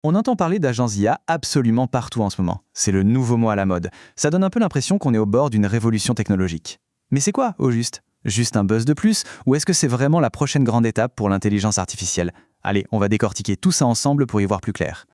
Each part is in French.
On entend parler d'agences IA absolument partout en ce moment. C'est le nouveau mot à la mode. Ça donne un peu l'impression qu'on est au bord d'une révolution technologique. Mais c'est quoi, au juste? Juste un buzz de plus? Ou est-ce que c'est vraiment la prochaine grande étape pour l'intelligence artificielle? Allez, on va décortiquer tout ça ensemble pour y voir plus clair.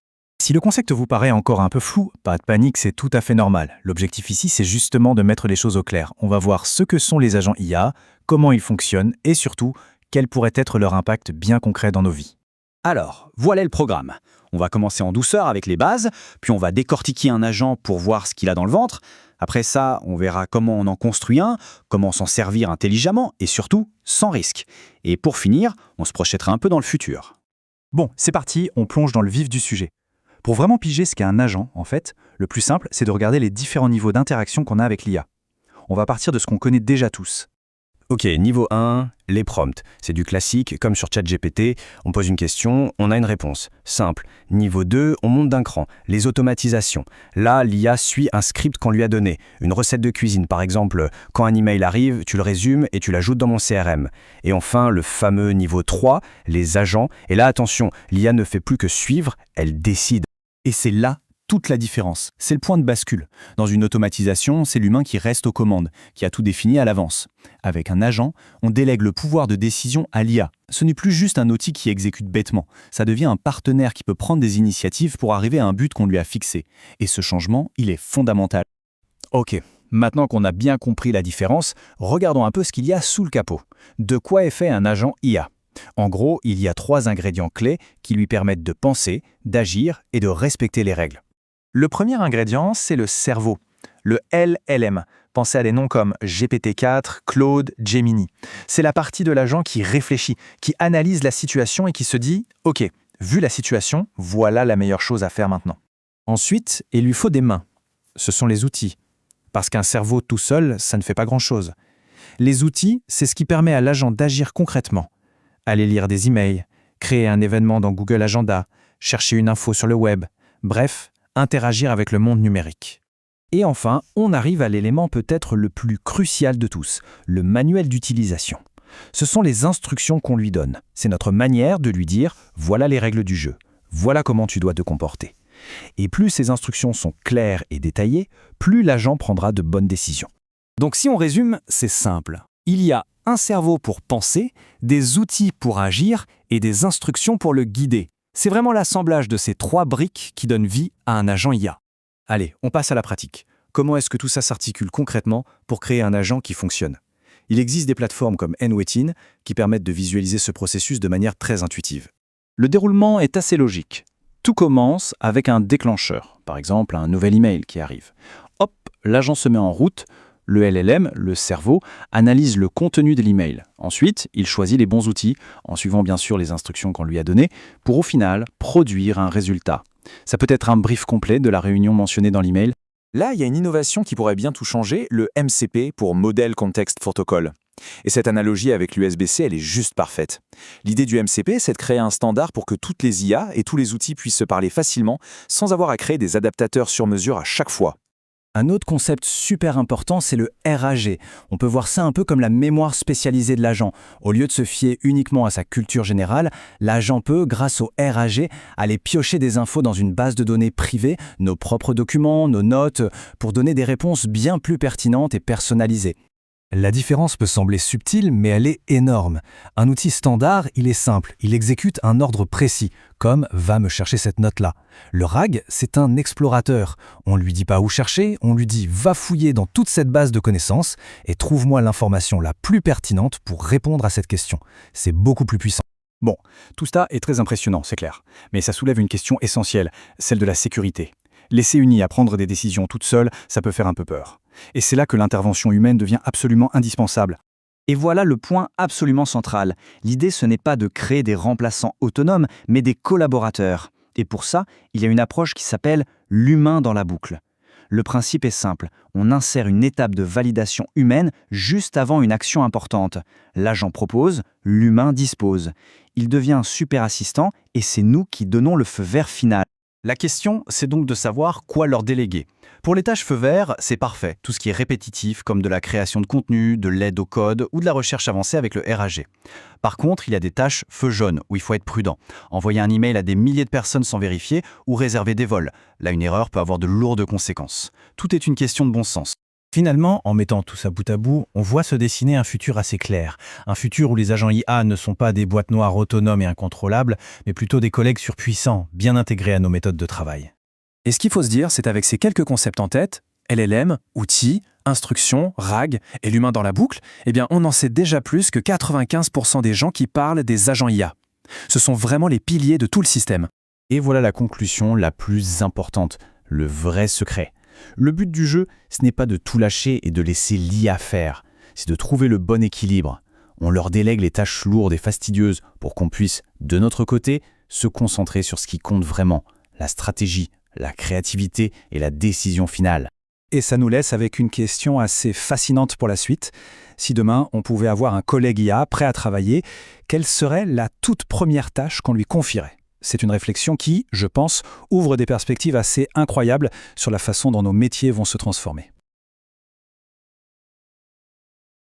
Si le concept vous paraît encore un peu flou, pas de panique, c'est tout à fait normal. L'objectif ici, c'est justement de mettre les choses au clair. On va voir ce que sont les agents IA, comment ils fonctionnent et surtout, quel pourrait être leur impact bien concret dans nos vies. Alors, voilà le programme. On va commencer en douceur avec les bases, puis on va décortiquer un agent pour voir ce qu'il a dans le ventre. Après ça, on verra comment on en construit un, comment s'en servir intelligemment et surtout sans risque. Et pour finir, on se projettera un peu dans le futur. Bon, c'est parti, on plonge dans le vif du sujet. Pour vraiment piger ce qu'est un agent, en fait, le plus simple, c'est de regarder les différents niveaux d'interaction qu'on a avec l'IA. On va partir de ce qu'on connaît déjà tous. Ok, niveau 1, les prompts. C'est du classique, comme sur ChatGPT, on pose une question, on a une réponse. Simple. Niveau 2, on monte d'un cran. Les automatisations. Là, l'IA suit un script qu'on lui a donné. Une recette de cuisine, par exemple, quand un email arrive, tu le résumes et tu l'ajoutes dans mon CRM. Et enfin, le fameux niveau 3, les agents. Et là, attention, l'IA ne fait plus que suivre, elle décide. Et c'est là toute la différence. C'est le point de bascule. Dans une automatisation, c'est l'humain qui reste aux commandes, qui a tout défini à l'avance. Avec un agent, on délègue le pouvoir de décision à l'IA. Ce n'est plus juste un outil qui exécute bêtement. Ça devient un partenaire qui peut prendre des initiatives pour arriver à un but qu'on lui a fixé. Et ce changement, il est fondamental. Ok, maintenant qu'on a bien compris la différence, regardons un peu ce qu'il y a sous le capot. De quoi est fait un agent IA ? En gros, il y a 3 ingrédients clés qui lui permettent de penser, d'agir et de respecter les règles. Le premier ingrédient, c'est le cerveau, le LLM. Pensez à des noms comme GPT-4, Claude, Gemini. C'est la partie de l'agent qui réfléchit, qui analyse la situation et qui se dit « Ok, vu la situation, voilà la meilleure chose à faire maintenant ». Ensuite, il lui faut des mains. Ce sont les outils. Parce qu'un cerveau tout seul, ça ne fait pas grand-chose. Les outils, c'est ce qui permet à l'agent d'agir concrètement. Aller lire des emails, créer un événement dans Google Agenda, chercher une info sur le web, bref, interagir avec le monde numérique. Et enfin, on arrive à l'élément peut-être le plus crucial de tous, le manuel d'utilisation. Ce sont les instructions qu'on lui donne. C'est notre manière de lui dire « voilà les règles du jeu, voilà comment tu dois te comporter ». Et plus ces instructions sont claires et détaillées, plus l'agent prendra de bonnes décisions. Donc si on résume, c'est simple. Il y a un cerveau pour penser, des outils pour agir et des instructions pour le guider. C'est vraiment l'assemblage de ces 3 briques qui donne vie à un agent IA. Allez, on passe à la pratique. Comment est-ce que tout ça s'articule concrètement pour créer un agent qui fonctionne ? Il existe des plateformes comme Nwettin qui permettent de visualiser ce processus de manière très intuitive. Le déroulement est assez logique. Tout commence avec un déclencheur, par exemple un nouvel email qui arrive. Hop, l'agent se met en route. Le LLM, le cerveau, analyse le contenu de l'email. Ensuite, il choisit les bons outils, en suivant bien sûr les instructions qu'on lui a données, pour au final produire un résultat. Ça peut être un brief complet de la réunion mentionnée dans l'email. Là, il y a une innovation qui pourrait bien tout changer, le MCP pour Model Context Protocol. Et cette analogie avec l'USB-C, elle est juste parfaite. L'idée du MCP, c'est de créer un standard pour que toutes les IA et tous les outils puissent se parler facilement, sans avoir à créer des adaptateurs sur mesure à chaque fois. Un autre concept super important, c'est le RAG. On peut voir ça un peu comme la mémoire spécialisée de l'agent. Au lieu de se fier uniquement à sa culture générale, l'agent peut, grâce au RAG, aller piocher des infos dans une base de données privée, nos propres documents, nos notes, pour donner des réponses bien plus pertinentes et personnalisées. La différence peut sembler subtile, mais elle est énorme. Un outil standard, il est simple, il exécute un ordre précis, comme « va me chercher cette note-là ». Le RAG, c'est un explorateur. On ne lui dit pas où chercher, on lui dit « va fouiller dans toute cette base de connaissances et trouve-moi l'information la plus pertinente pour répondre à cette question ». C'est beaucoup plus puissant. Bon, tout ça est très impressionnant, c'est clair. Mais ça soulève une question essentielle, celle de la sécurité. Laisser une IA prendre des décisions toute seule, ça peut faire un peu peur. Et c'est là que l'intervention humaine devient absolument indispensable. Et voilà le point absolument central. L'idée, ce n'est pas de créer des remplaçants autonomes, mais des collaborateurs. Et pour ça, il y a une approche qui s'appelle l'humain dans la boucle. Le principe est simple, on insère une étape de validation humaine juste avant une action importante. L'agent propose, l'humain dispose. Il devient un super assistant et c'est nous qui donnons le feu vert final. La question, c'est donc de savoir quoi leur déléguer. Pour les tâches feu vert, c'est parfait, tout ce qui est répétitif, comme de la création de contenu, de l'aide au code ou de la recherche avancée avec le RAG. Par contre, il y a des tâches feu jaune, où il faut être prudent. Envoyer un email à des milliers de personnes sans vérifier ou réserver des vols. Là, une erreur peut avoir de lourdes conséquences. Tout est une question de bon sens. Finalement, en mettant tout ça bout à bout, on voit se dessiner un futur assez clair. Un futur où les agents IA ne sont pas des boîtes noires autonomes et incontrôlables, mais plutôt des collègues surpuissants, bien intégrés à nos méthodes de travail. Et ce qu'il faut se dire, c'est avec ces quelques concepts en tête, LLM, outils, instructions, RAG et l'humain dans la boucle, eh bien on en sait déjà plus que 95% des gens qui parlent des agents IA. Ce sont vraiment les piliers de tout le système. Et voilà la conclusion la plus importante, le vrai secret. Le but du jeu, ce n'est pas de tout lâcher et de laisser l'IA faire, c'est de trouver le bon équilibre. On leur délègue les tâches lourdes et fastidieuses pour qu'on puisse, de notre côté, se concentrer sur ce qui compte vraiment, la stratégie, la créativité et la décision finale. Et ça nous laisse avec une question assez fascinante pour la suite. Si demain, on pouvait avoir un collègue IA prêt à travailler, quelle serait la toute première tâche qu'on lui confierait ? C'est une réflexion qui, je pense, ouvre des perspectives assez incroyables sur la façon dont nos métiers vont se transformer.